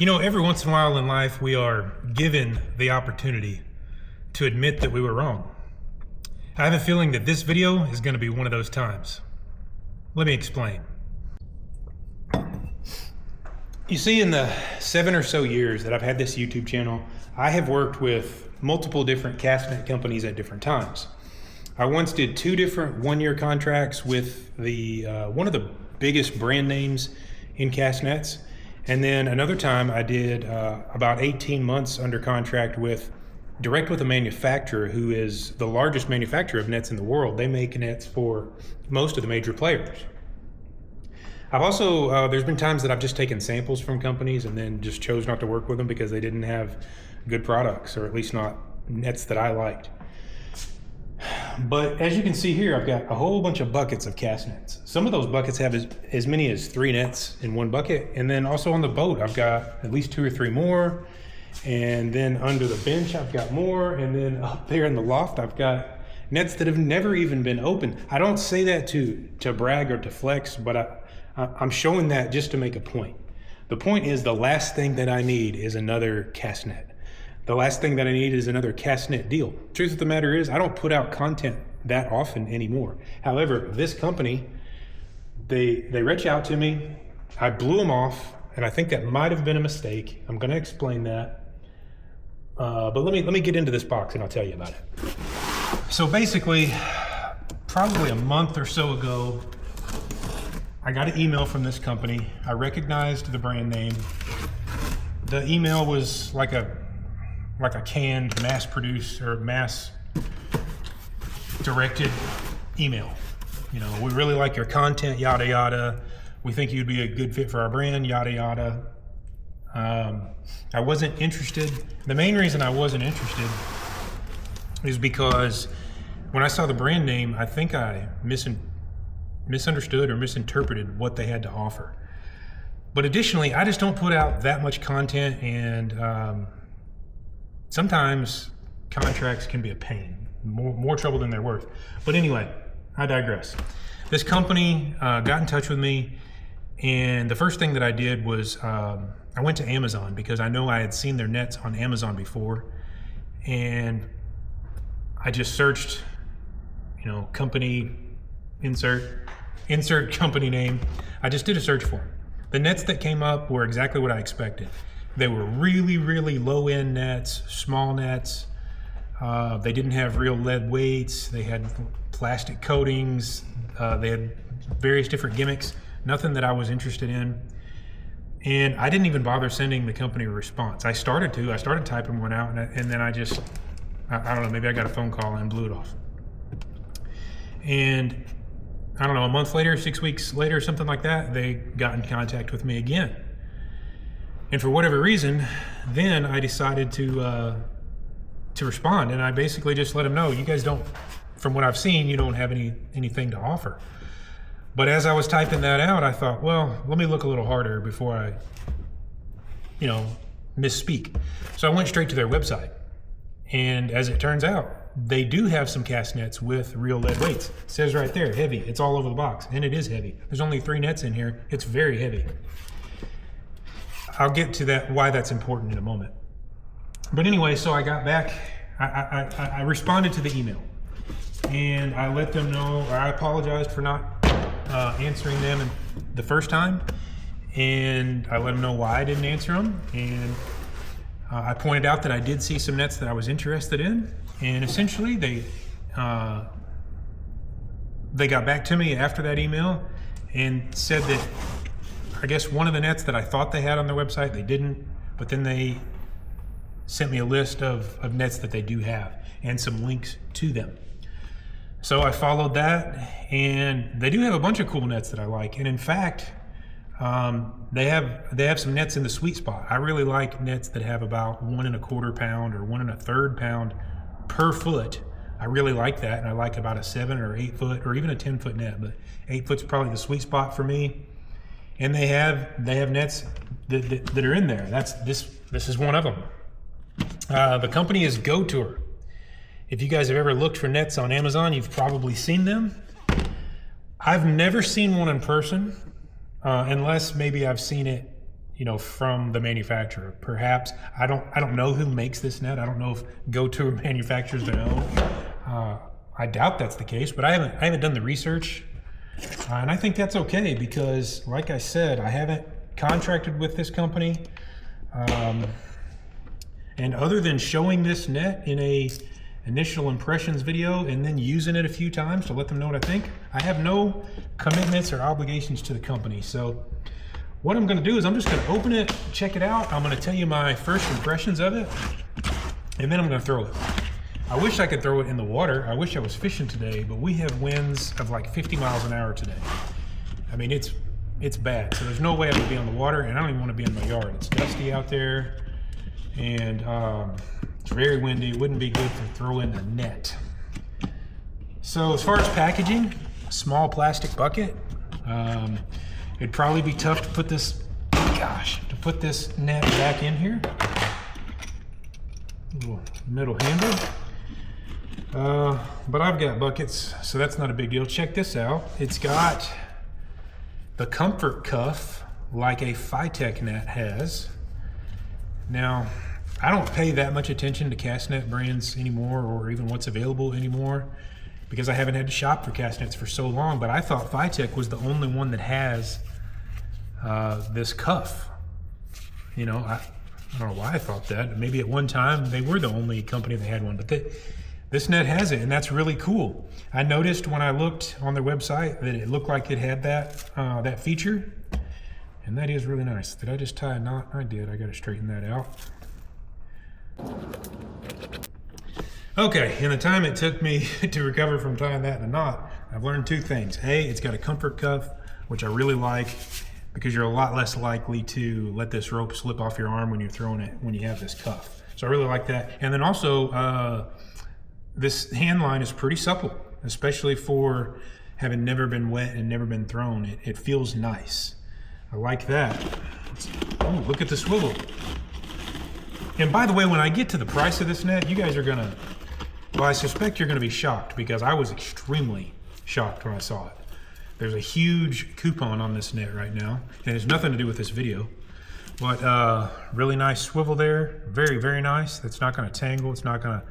You know, every once in a while in life, we are given the opportunity to admit that we were wrong. I have a feeling that this video is going to be one of those times. Let me explain. You see, in the 7 or so years that I've had this YouTube channel, I have worked with multiple different castnet companies at different times. I once did 2 different one-year contracts with the one of the biggest brand names in castnets. And then another time I did about 18 months under contract direct with a manufacturer who is the largest manufacturer of nets in the world. They make nets for most of the major players. I've also, there's been times that I've just taken samples from companies and then just chose not to work with them because they didn't have good products, or at least not nets that I liked. But as you can see here, I've got a whole bunch of buckets of cast nets. Some of those buckets have as many as 3 nets in one bucket. And then also on the boat, I've got at least 2 or 3 more. And then under the bench, I've got more. And then up there in the loft, I've got nets that have never even been opened. I don't say that to brag or to flex, but I'm showing that just to make a point. The point is, the last thing that I need is another cast net. The last thing that I need is another castnet deal. Truth of the matter is, I don't put out content that often anymore. However, this company, they reach out to me. I blew them off, and I think that might have been a mistake. I'm gonna explain that. But let me get into this box and I'll tell you about it. So basically, probably a month or so ago, I got an email from this company. I recognized the brand name. The email was like a canned, mass-produced or mass-directed email. You know, we really like your content, yada yada. We think you'd be a good fit for our brand, yada yada. I wasn't interested. The main reason I wasn't interested is because when I saw the brand name, I think I misunderstood or misinterpreted what they had to offer. But additionally, I just don't put out that much content, and sometimes contracts can be a pain, more trouble than they're worth. But anyway, I digress. This company got in touch with me, and the first thing that I did was I went to Amazon because I know I had seen their nets on Amazon before, and I just searched, you know, company, insert company name. I just did a search for them. The nets that came up were exactly what I expected. They were really, really low-end nets, small nets. They didn't have real lead weights. They had plastic coatings. They had various different gimmicks, nothing that I was interested in. And I didn't even bother sending the company a response. I started typing one out, and then I don't know, maybe I got a phone call and blew it off. And I don't know, a month later, 6 weeks later, something like that, they got in contact with me again. And for whatever reason, then I decided to respond, and I basically just let them know, you guys don't, from what I've seen, you don't have anything to offer. But as I was typing that out, I thought, well, let me look a little harder before I, you know, misspeak. So I went straight to their website, and as it turns out, they do have some cast nets with real lead weights. It says right there, heavy. It's all over the box, and it is heavy. There's only 3 nets in here. It's very heavy. I'll get to that, why that's important in a moment. But anyway, so I got back, I responded to the email, and I let them know, or I apologized for not answering them the first time, and I let them know why I didn't answer them, and I pointed out that I did see some nets that I was interested in, and essentially they got back to me after that email and said that I guess one of the nets that I thought they had on their website, they didn't, but then they sent me a list of nets that they do have and some links to them. So I followed that, and they do have a bunch of cool nets that I like. And in fact, they have some nets in the sweet spot. I really like nets that have about 1 1/4 pound or 1 1/3 pound per foot. I really like that, and I like about a 7 or 8 foot or even a 10 foot net, but 8 foot's probably the sweet spot for me. And they have nets that are in there. This is one of them. The company is Goture. If you guys have ever looked for nets on Amazon, you've probably seen them. I've never seen one in person, unless maybe I've seen it you know, from the manufacturer. Perhaps, I don't know who makes this net. I don't know if Goture manufactures their own. I doubt that's the case, but I haven't done the research. And I think that's okay because, like I said, I haven't contracted with this company. And other than showing this net in a initial impressions video and then using it a few times to let them know what I think, I have no commitments or obligations to the company. So what I'm going to do is I'm just going to open it, check it out. I'm going to tell you my first impressions of it, and then I'm going to throw it. I wish I could throw it in the water. I wish I was fishing today, but we have winds of like 50 miles an hour today. I mean, it's bad. So there's no way I would be on the water, and I don't even want to be in my yard. It's dusty out there, and it's very windy. It wouldn't be good to throw in a net. So as far as packaging, a small plastic bucket. It'd probably be tough to put this, put this net back in here. Little metal handle. But I've got buckets, so that's not a big deal. Check this out. It's got the comfort cuff like a Phytech net has. Now, I don't pay that much attention to castnet brands anymore, or even what's available anymore, because I haven't had to shop for castnets for so long, but I thought Phytech was the only one that has this cuff. You know, I don't know why I thought that. Maybe at one time they were the only company that had one, but this net has it, and that's really cool. I noticed when I looked on their website that it looked like it had that feature, and that is really nice. Did I just tie a knot? I did. I got to straighten that out. Okay, in the time it took me to recover from tying that in a knot, I've learned two things. A, it's got a comfort cuff, which I really like, because you're a lot less likely to let this rope slip off your arm when you're throwing it, when you have this cuff. So I really like that. And then also, this hand line is pretty supple, especially for having never been wet and never been thrown. It feels nice. I like that. Oh, look at the swivel. And by the way, when I get to the price of this net, you guys are gonna, well, I suspect you're gonna be shocked, because I was extremely shocked when I saw it. There's a huge coupon on this net right now, and it's nothing to do with this video, but really nice swivel there. Very, very nice. It's not gonna tangle. It's not gonna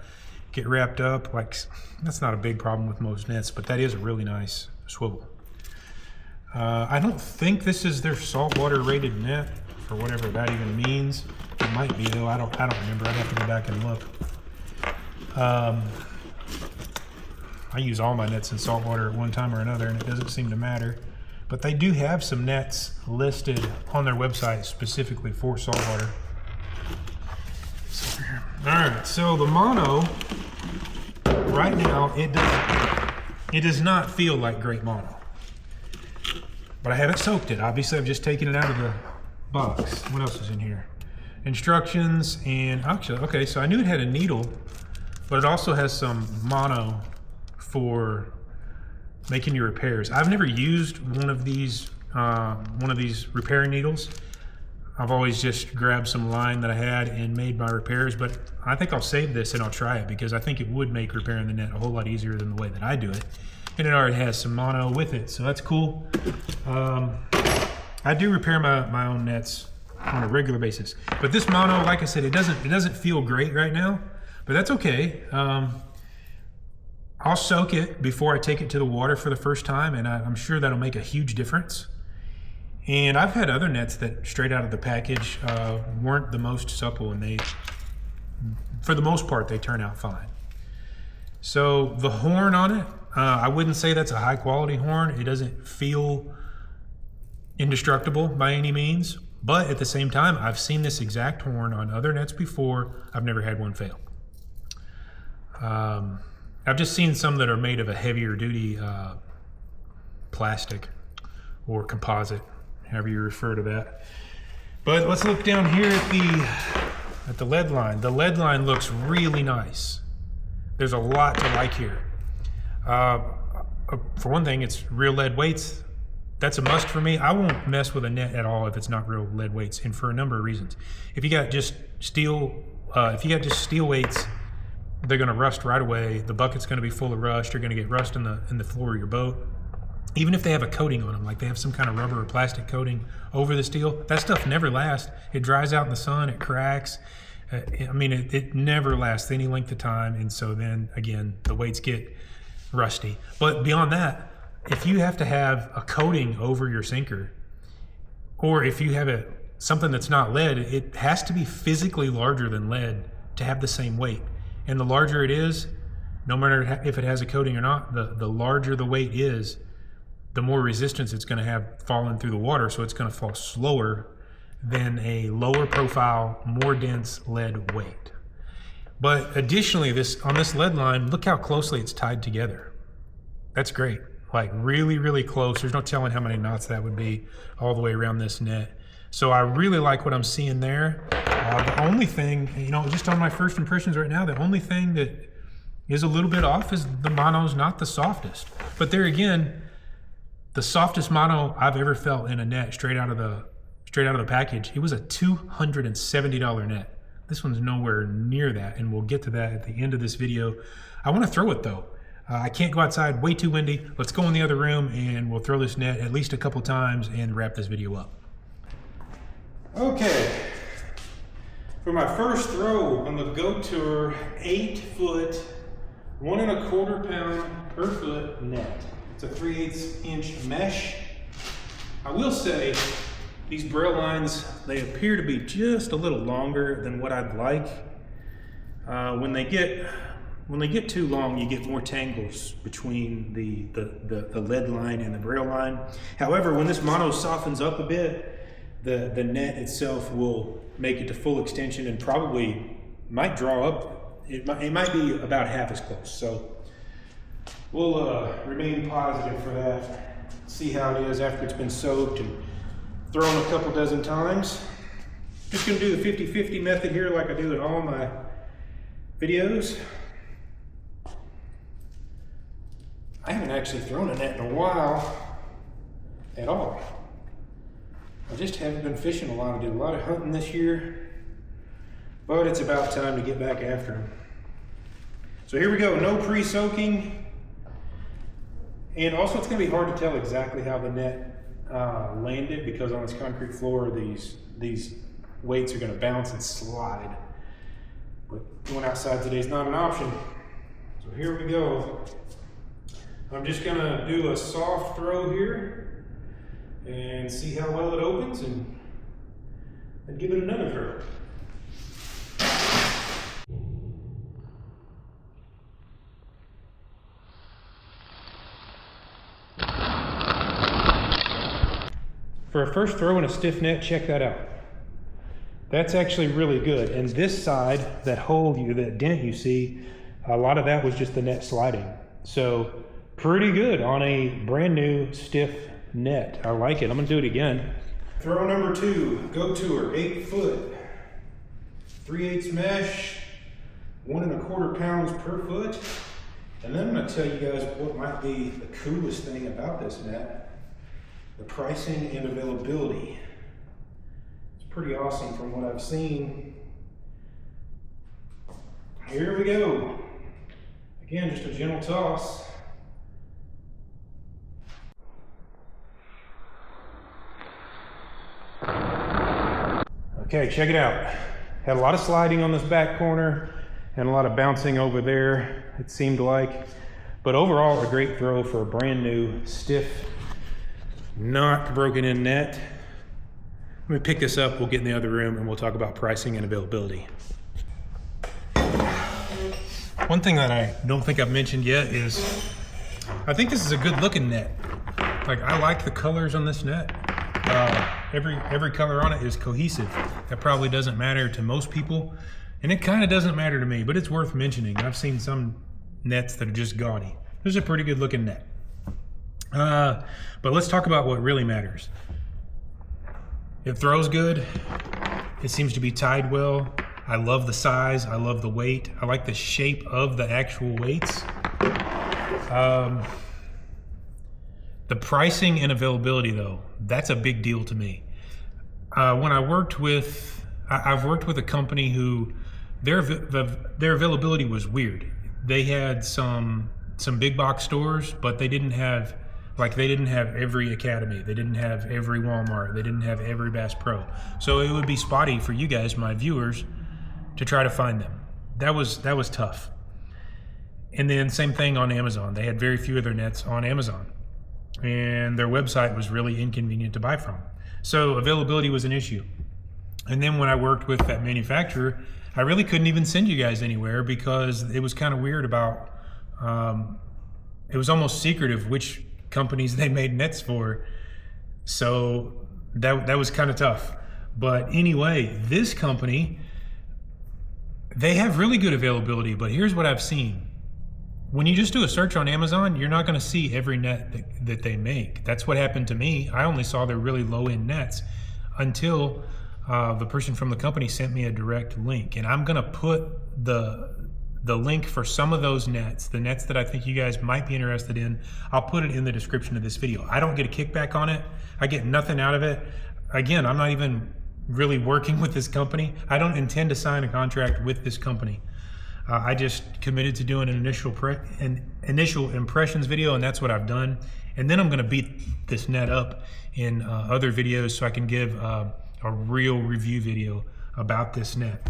get wrapped up. Like, that's not a big problem with most nets, but that is a really nice swivel. I don't think this is their saltwater rated net, for whatever that even means. It might be though. I don't remember. I'd have to go back and look. I use all my nets in saltwater at one time or another, and it doesn't seem to matter. But they do have some nets listed on their website specifically for saltwater. All right, so the mono, right now, it does not feel like great mono. But I haven't soaked it. Obviously, I've just taken it out of the box. What else is in here? Instructions, and actually, okay, so I knew it had a needle, but it also has some mono for making your repairs. I've never used one of these repairing needles. I've always just grabbed some line that I had and made my repairs, but I think I'll save this and I'll try it, because I think it would make repairing the net a whole lot easier than the way that I do it. And it already has some mono with it, so that's cool. I do repair my own nets on a regular basis, but this mono, like I said, it doesn't feel great right now, but that's okay. I'll soak it before I take it to the water for the first time, and I'm sure that'll make a huge difference. And I've had other nets that straight out of the package weren't the most supple, and for the most part, they turn out fine. So the horn on it, I wouldn't say that's a high quality horn. It doesn't feel indestructible by any means, but at the same time, I've seen this exact horn on other nets before. I've never had one fail. I've just seen some that are made of a heavier duty plastic or composite, however you refer to that. But let's look down here at the lead line. The lead line looks really nice. There's a lot to like here. For one thing, it's real lead weights. That's a must for me. I won't mess with a net at all if it's not real lead weights, and for a number of reasons. If you got just steel weights, they're going to rust right away. The bucket's going to be full of rust. You're going to get rust in the floor of your boat. even if they have a coating on them, like they have some kind of rubber or plastic coating over the steel, that stuff never lasts. It dries out in the sun, it cracks. I mean, it never lasts any length of time. And so then again, the weights get rusty. But beyond that, if you have to have a coating over your sinker, or if you have something that's not lead, it has to be physically larger than lead to have the same weight. And the larger it is, no matter if it has a coating or not, the larger the weight is, the more resistance it's going to have falling through the water, so it's going to fall slower than a lower profile, more dense lead weight. But additionally, on this lead line, look how closely it's tied together. That's great. Like really, really close. There's no telling how many knots that would be all the way around this net. So I really like what I'm seeing there. The only thing, just on my first impressions right now, the only thing that is a little bit off is the mono's not the softest. But there again, the softest mono I've ever felt in a net straight out of the package, it was a $270 net. This one's nowhere near that, and we'll get to that at the end of this video. I want to throw it though. I can't go outside, way too windy. Let's go in the other room and we'll throw this net at least a couple times and wrap this video up. Okay, for my first throw on the Goture 8-foot, 1 1/4 pound per foot net. It's a 3/8 inch mesh. I will say these braille lines, they appear to be just a little longer than what I'd like. When they get too long, you get more tangles between the lead line and the braille line. However, when this mono softens up a bit, the net itself will make it to full extension and probably might draw up. It might be about half as close. So we'll remain positive for that. See how it is after it's been soaked and thrown a couple dozen times. Just gonna do the 50-50 method here like I do in all my videos. I haven't actually thrown a net in a while at all. I just haven't been fishing a lot. I did a lot of hunting this year, but it's about time to get back after them. So here we go, no pre-soaking. And also it's gonna be hard to tell exactly how the net landed, because on this concrete floor, these weights are gonna bounce and slide. But going outside today is not an option. So here we go. I'm just gonna do a soft throw here and see how well it opens and give it another throw. For a first throw in a stiff net, check that out. That's actually really good. And this side, that hole, that dent you see, a lot of that was just the net sliding. So pretty good on a brand new stiff net. I like it. I'm gonna do it again. Throw number 2, Goture 8-foot, 3/8 mesh, 1 1/4 pounds per foot. And then I'm gonna tell you guys what might be the coolest thing about this net: the pricing and availability. It's pretty awesome from what I've seen. Here we go. Again, just a gentle toss. Okay, check it out. Had a lot of sliding on this back corner and a lot of bouncing over there, it seemed like. But overall, a great throw for a brand new, stiff, not broken in net. Let me pick this up, we'll get in the other room and we'll talk about pricing and availability. One thing that I don't think I've mentioned yet is, I think this is a good looking net. Like, I like the colors on this net. Every color on it is cohesive. That probably doesn't matter to most people, and it kind of doesn't matter to me, but it's worth mentioning. I've seen some nets that are just gaudy. This is a pretty good looking net. But let's talk about what really matters. It throws good. It seems to be tied well. I love the size. I love the weight. I like the shape of the actual weights. The pricing and availability, though, that's a big deal to me. When I've worked with a company who their availability was weird. They had some big box stores, but they didn't have Like they didn't have every Academy, they didn't have every Walmart, they didn't have every Bass Pro. So it would be spotty for you guys, my viewers, to try to find them. That was tough. And then same thing on Amazon. They had very few of their nets on Amazon, and their website was really inconvenient to buy from. So availability was an issue. And then when I worked with that manufacturer, I really couldn't even send you guys anywhere because it was kind of weird about, it was almost secretive which companies they made nets for. So that was kind of tough. But anyway, this company, they have really good availability, but here's what I've seen. When you just do a search on Amazon, you're not going to see every net that they make. That's what happened to me. I only saw their really low-end nets until the person from the company sent me a direct link. And I'm going to put the link for some of those nets, the nets that I think you guys might be interested in. I'll put it in the description of this video. I don't get a kickback on it. I get nothing out of it. Again, I'm not even really working with this company. I don't intend to sign a contract with this company. I just committed to doing an initial impressions video, and that's what I've done. And then I'm going to beat this net up in other videos so I can give a real review video about this net.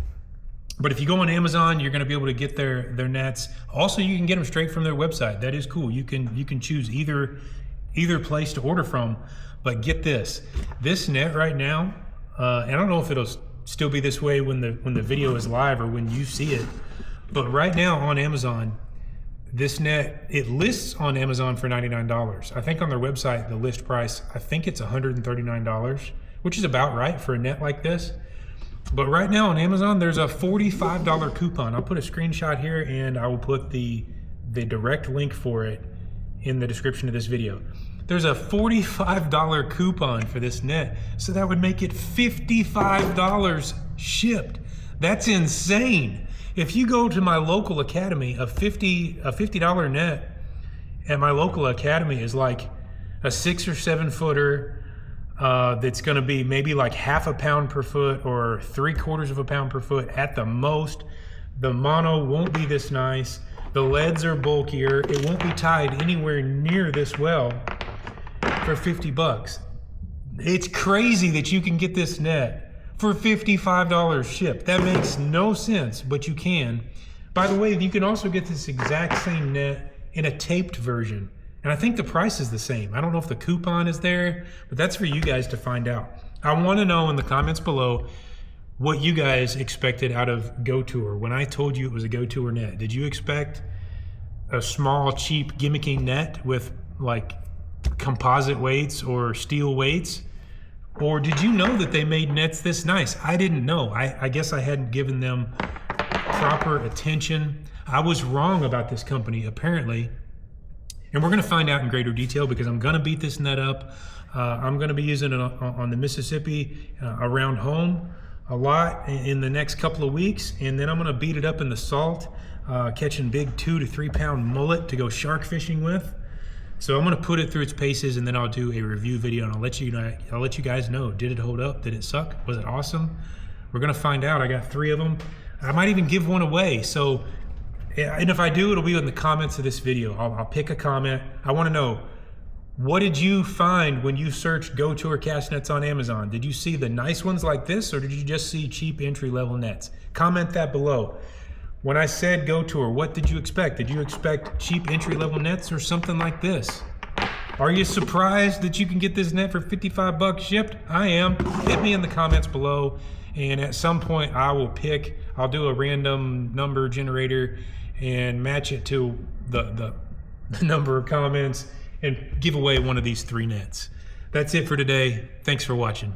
But if you go on Amazon, you're going to be able to get their nets. Also, you can get them straight from their website. That is cool. You can choose either place to order from. But get this net right now. And I don't know if it'll still be this way when the video is live or when you see it. But right now on Amazon, this net, it lists on Amazon for $99. I think on their website, the list price, I think it's $139, which is about right for a net like this. But right now on Amazon, there's a $45 coupon. I'll put a screenshot here and I will put the direct link for it in the description of this video. There's a $45 coupon for this net. So that would make it $55 shipped. That's insane. If you go to my local Academy, a $50 net at my local Academy is like a 6 or 7 footer that's going to be maybe like half a pound per foot or 3/4 of a pound per foot at the most. The mono won't be this nice. The leads are bulkier. It won't be tied anywhere near this well for 50 bucks. It's crazy that you can get this net for $55 shipped. That makes no sense, but you can. By the way, you can also get this exact same net in a taped version. And I think the price is the same. I don't know if the coupon is there, but that's for you guys to find out. I want to know in the comments below what you guys expected out of Goture. When I told you it was a Goture net, did you expect a small, cheap, gimmicky net with like composite weights or steel weights? Or did you know that they made nets this nice? I didn't know. I guess I hadn't given them proper attention. I was wrong about this company, apparently. And we're going to find out in greater detail because I'm going to beat this net up. I'm going to be using it on the Mississippi around home a lot in the next couple of weeks. And then I'm going to beat it up in the salt, catching big 2 to 3 pound mullet to go shark fishing with. So I'm going to put it through its paces, and then I'll do a review video, and I'll let you guys know. Did it hold up? Did it suck? Was it awesome? We're going to find out. I got 3 of them. I might even give one away. So, and if I do, it'll be in the comments of this video. I'll pick a comment. I want to know, what did you find when you searched Goture cast nets on Amazon? Did you see the nice ones like this, or did you just see cheap entry-level nets? Comment that below. When I said Goture, what did you expect? Did you expect cheap entry-level nets or something like this? Are you surprised that you can get this net for 55 bucks shipped? I am. Hit me in the comments below, and at some point I'll do a random number generator and match it to the number of comments and give away one of these 3 nets. That's it for today. Thanks for watching.